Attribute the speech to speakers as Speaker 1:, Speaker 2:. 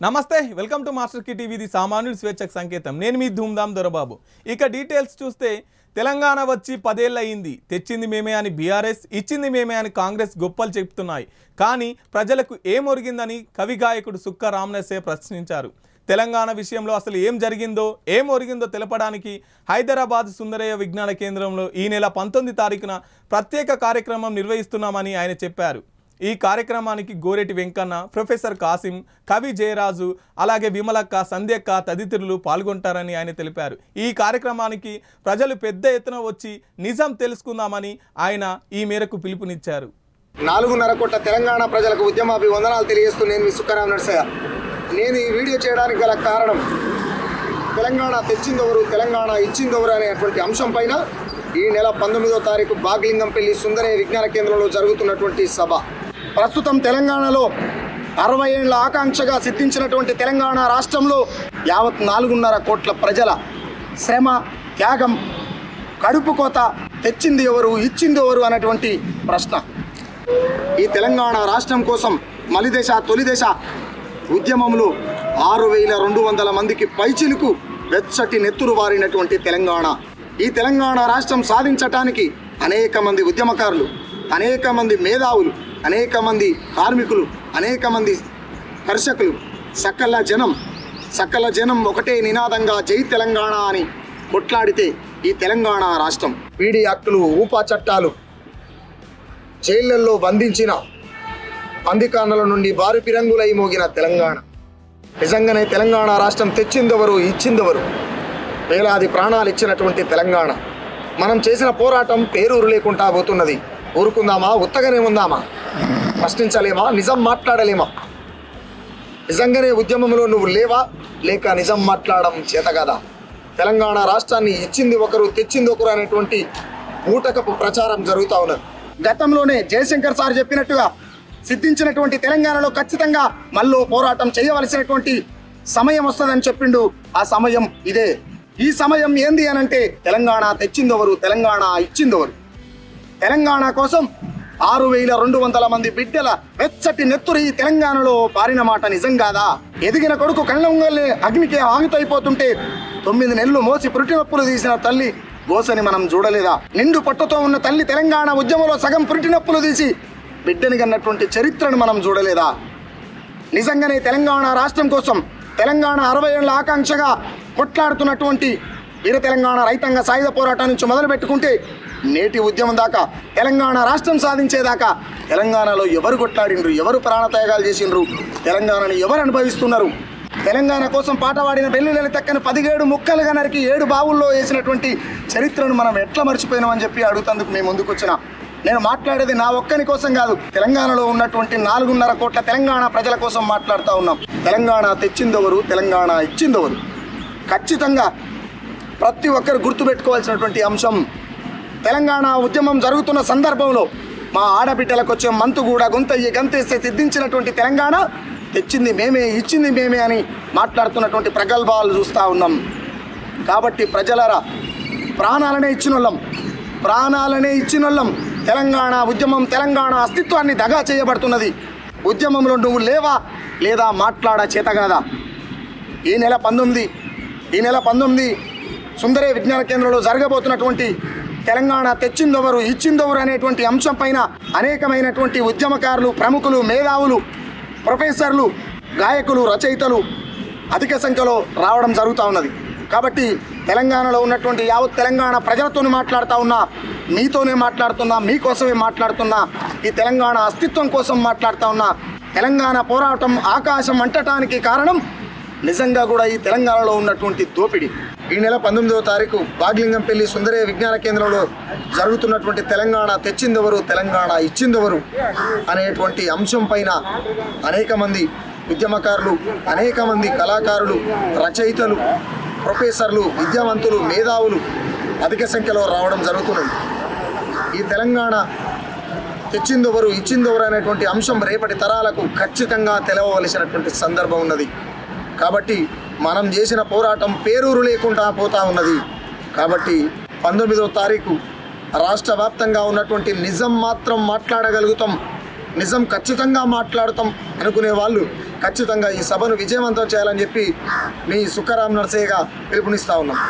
Speaker 1: నమస్తే welcome to master కి TV the సామాన్యుడి స్వేచ్ఛకు సంకేతం నేను మీ ధూమ్ధామ్ దొరబాబు ఇక డీటెయిల్స్ చూస్తే తెలంగాణ వచ్చి 10 ఏళ్లు అయింది తెచ్చింది మేమే అని బీఆర్ఎస్ ఇచ్చింది మేమే అని కాంగ్రెస్ గొప్పలు చెప్తున్నాయి కానీ ప్రజలకు ఏం ఒరిగిందని కవి గాయకుడు సుక్క రామనసే ప్రశ్నించారు తెలంగాణ విషయంలో అసలు ఏం జరిగిందో ఏం ఒరిగిందో తెలపడానికి హైదరాబాద్ సుందరయ్య విజ్ఞాన కేంద్రంలో ఈ నెల 19 తారీఖున ప్రత్యేక కార్యక్రమం నిర్వహిస్తున్నామని ఆయన చెప్పారు ఈ కార్యక్రమానికి గోరెటి వెంకన్న ప్రొఫెసర్ కాసిం కవి జయరాజు అలాగే విమలక్క సంధ్యక్క తదితరులు పాల్గొంటారని ఆయన తెలిపారు ఈ కార్యక్రమానికి ప్రజలు పెద్ద ఎత్తున వచ్చి నిజం తెలుసుకుందామని ఆయన ఈ మేరకు పిలుపునిచ్చారు
Speaker 2: 4.5 కోట్ల తెలంగాణ ప్రజలకు ఉద్యమాభివందనాలు తెలియజేస్తూ నేను మీ సుక్కరామ నరసయ్య నేను ఈ వీడియో చేయడానికి గల కారణం తెలంగాణ తెచ్చిందెవరు తెలంగాణ ఇచ్చిందెవరు అనేటువంటి అంశం పైన ఈ నెల 19వ తారీఖు బాగ్లింగంపల్లి సుందరయ్య విజ్ఞాన కేంద్రంలో జరుగుతున్నటువంటి సభ ప్రస్తుతం తెలంగాణలో 60 ఏళ్ల ఆకాంక్షగా సిద్ధించినటువంటి తెలంగాణ రాష్ట్రంలో యావత్ 4.5 కోట్ల ప్రజల శ్రమ త్యాగం కడుపు కోత తెచ్చింది ఎవరు ఇచ్చింది ఎవరు అనేటువంటి ప్రశ్న ఈ తెలంగాణ రాష్ట్రం కోసం మలిదశ తొలిదశ ఉద్యమంలో 6,200 మందికి పైచిలుకు వెచ్చటి నెత్తురు వారినటువంటి తెలంగాణ ఈ తెలంగాణ రాష్ట్రం సాధించటానికి అనేక మంది ఉద్యమకారులు అనేక మంది మేధావులు అనేక మంది కార్మికులు అనేక మంది కర్షకులు సకల జనం ఒకటే నినాదంగా జై తెలంగాణ అని కొట్లాడితే ఈ తెలంగాణ రాష్ట్రం పీడీ యాక్టులు ఊపా చట్టాలు జైళ్లలో బంధించిన బందికాండల నుండి బారు పిరంగులై మోగిన తెలంగాణ నిజంగానే తెలంగాణ రాష్ట్రం తెచ్చిందెవరు ఇచ్చిందెవరు వేలాది ప్రాణాలు ఇచ్చినటువంటి తెలంగాణ మనం చేసిన పోరాటం పేరూరు లేకుండా పోతున్నది ఊరుకుందామా ఉత్తగానే ఉందామా ప్రశ్నించలేమా నిజం మాట్లాడలేమా నిజంగానే ఉద్యమంలో నువ్వు లేవా లేక నిజం మాట్లాడడం చేత కదా తెలంగాణ రాష్ట్రాన్ని ఇచ్చింది ఒకరు తెచ్చింది ఒకరు అనేటువంటి మూటకపు ప్రచారం జరుగుతూ ఉన్నది గతంలోనే జయశంకర్ సార్ చెప్పినట్టుగా సిద్ధించినటువంటి తెలంగాణలో ఖచ్చితంగా మళ్ళీ పోరాటం చేయవలసినటువంటి సమయం వస్తుందని చెప్పిండు ఆ సమయం ఇదే ఈ సమయం ఏంది అనంటే తెలంగాణ తెచ్చిందెవరు తెలంగాణ ఇచ్చిందెవరు తెలంగాణ కోసం 6,200 మంది బిడ్డల వెచ్చటి నెత్తురు ఈ తెలంగాణలో పారిన మాట నిజం కాదా ఎదిగిన కొడుకు కళ్ళంగల్లే అగ్నికి ఆహుతైపోతుంటే 9 నెలలు మోసి పురిటినొప్పులు తీసిన తల్లి గోసని మనం చూడలేదా నిండు పట్టుతో ఉన్న తల్లి తెలంగాణ ఉద్యమంలో సగం పురిటినొప్పులు తీసి బిడ్డని కన్నటువంటి చరిత్రను మనం చూడలేదా నిజంగానే తెలంగాణ రాష్ట్రం కోసం తెలంగాణ 60 ఏళ్ల ఆకాంక్షగా కొట్లాడుతున్నటువంటి వీర తెలంగాణ రైతాంగ సాయుధ పోరాటం నుంచి మొదలు పెట్టుకుంటే నేటి ఉద్యమం దాకా తెలంగాణ రాష్ట్రం సాధించేదాకా తెలంగాణలో ఎవరు కొట్లాడిండ్రు ఎవరు ప్రాణత్యాగాలు చేసిండ్రు తెలంగాణను ఎవరు అనుభవిస్తున్నారు తెలంగాణ కోసం పాట పాడిన బెల్లుల తక్కని 17 ముక్కలుగా నరికి 7 బావుల్లో వేసినటువంటి చరిత్రను మనం ఎట్లా మర్చిపోయినామని చెప్పి అడుగుతందుకు మేము ముందుకు వచ్చిన నేను మాట్లాడేది నా ఒక్కని కోసం కాదు తెలంగాణలో ఉన్నటువంటి 4.5 కోట్ల తెలంగాణ ప్రజల కోసం మాట్లాడుతూ ఉన్నాం తెలంగాణ తెచ్చిందెవరు తెలంగాణ ఇచ్చిందెవరు ఖచ్చితంగా ప్రతి ఒక్కరు గుర్తుపెట్టుకోవాల్సినటువంటి అంశం తెలంగాణ ఉద్యమం జరుగుతున్న సందర్భంలో మా ఆడబిడ్డలకు వచ్చే మంతు కూడా గొంతయ్యి గంతేస్తే సిద్ధించినటువంటి తెలంగాణ తెచ్చింది మేమే ఇచ్చింది మేమే అని మాట్లాడుతున్నటువంటి ప్రగల్భాలు చూస్తూ ఉన్నాం కాబట్టి ప్రజలరా ప్రాణాలనే ఇచ్చినోళ్ళం తెలంగాణ ఉద్యమం తెలంగాణ అస్తిత్వాన్ని దగా చేయబడుతున్నది ఉద్యమంలో నువ్వు లేవా లేదా మాట్లాడ చేత కాదా ఈ నెల 19 సుందరయ్య విజ్ఞాన కేంద్రంలో జరగబోతున్నటువంటి తెలంగాణ తెచ్చిందెవరు ఇచ్చిందెవరు అనేటువంటి అంశం పైన అనేకమైనటువంటి ఉద్యమకారులు ప్రముఖులు మేధావులు ప్రొఫెసర్లు గాయకులు రచయితలు అధిక సంఖ్యలో రావడం జరుగుతూ ఉన్నది కాబట్టి తెలంగాణలో ఉన్నటువంటి యావత్ తెలంగాణ ప్రజలతోనే మాట్లాడుతూ ఉన్నా మీతోనే మాట్లాడుతున్నా మీకోసమే మాట్లాడుతున్నా ఈ తెలంగాణ అస్తిత్వం కోసం మాట్లాడుతూ ఉన్నా తెలంగాణ పోరాటం ఆకాశం అంటటానికి కారణం నిజంగా కూడా ఈ తెలంగాణలో ఉన్నటువంటి దోపిడీ ఈ నెల 19వ తారీఖు బాగ్లింగంపల్లి సుందరయ్య విజ్ఞాన కేంద్రంలో జరుగుతున్నటువంటి తెలంగాణ తెచ్చిందెవరు తెలంగాణ ఇచ్చిందెవరు అనేటువంటి అంశం పైన అనేక మంది ఉద్యమకారులు అనేక మంది కళాకారులు రచయితలు ప్రొఫెసర్లు విద్యావంతులు మేధావులు అధిక సంఖ్యలో రావడం జరుగుతున్నది ఈ తెలంగాణ తెచ్చిందెవరు ఇచ్చిందెవరు అనేటువంటి అంశం రేపటి తరాలకు ఖచ్చితంగా తెలవవలసినటువంటి సందర్భం ఉన్నది కాబట్టి మనం చేసిన పోరాటం పేరూరు లేకుండా పోతా ఉన్నది కాబట్టి 19వ తారీఖు రాష్ట్ర వ్యాప్తంగా ఉన్నటువంటి నిజం మాత్రం మాట్లాడగలుగుతాం నిజం ఖచ్చితంగా మాట్లాడతాం అనుకునే వాళ్ళు ఖచ్చితంగా ఈ సభను విజయవంతం చేయాలని చెప్పి మీ సుఖరాం నర్సయ్యగా పిలుపునిస్తా ఉన్నాం.